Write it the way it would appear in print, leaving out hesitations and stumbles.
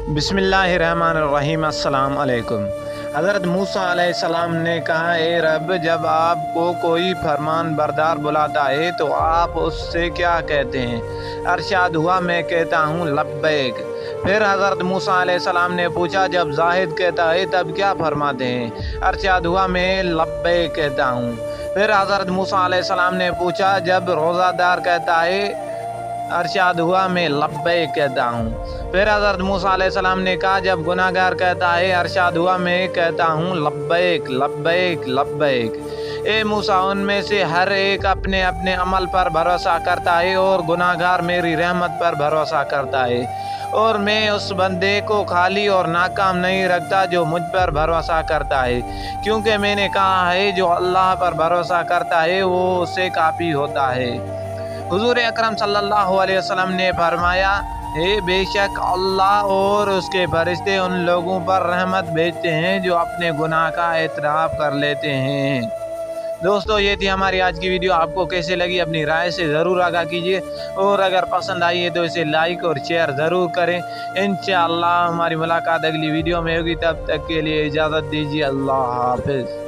बिस्मिल्लाहिर्रहमानिर्रहीम। अस्सलाम अलैकुम। हज़रत मूसा अलैहिस्सलाम ने कहा, ए रब, जब आपको कोई फरमान बरदार बुलाता है तो आप उससे क्या कहते हैं? अरशाद हुआ, मैं कहता हूँ लब्बैक। फिर हज़रत मूसा अलैहिस्सलाम ने पूछा, जब जाहिद कहता है तब क्या फरमाते हैं? अरशाद हुआ, मैं लब्बैक कहता हूँ। फिर हज़रत मूसा अलैहिस्सलाम ने पूछा, जब रोज़ादार कहता है? अरशाद हुआ, मैं लब्बैक कहता हूँ। फिर हज़रत मूसा अलैहिस्सलाम ने कहा, जब गुनाहगार कहता है? अरशाद हुआ, मैं कहता हूँ लब्बैक लब्बैक लब्बैक। ए मूसा, उनमें से हर एक अपने अपने अमल पर भरोसा करता है और गुनाहगार मेरी रहमत पर भरोसा करता है, और मैं उस बंदे को खाली और नाकाम नहीं रखता जो मुझ पर भरोसा करता है, क्योंकि मैंने कहा है जो अल्लाह पर भरोसा करता है वो उसे काफ़ी होता है। हुजूर अकरम सल्लल्लाहु अलैहि वसल्लम ने फरमाया, बेशक अल्लाह और उसके फरिश्ते उन लोगों पर रहमत भेजते हैं जो अपने गुनाह का एतराफ़ कर लेते हैं। दोस्तों, ये थी हमारी आज की वीडियो। आपको कैसे लगी अपनी राय से ज़रूर आगाह कीजिए, और अगर पसंद आई है तो इसे लाइक और शेयर ज़रूर करें। इंशाअल्लाह हमारी मुलाकात अगली वीडियो में होगी। तब तक के लिए इजाज़त दीजिए। अल्लाह हाफ़िज़।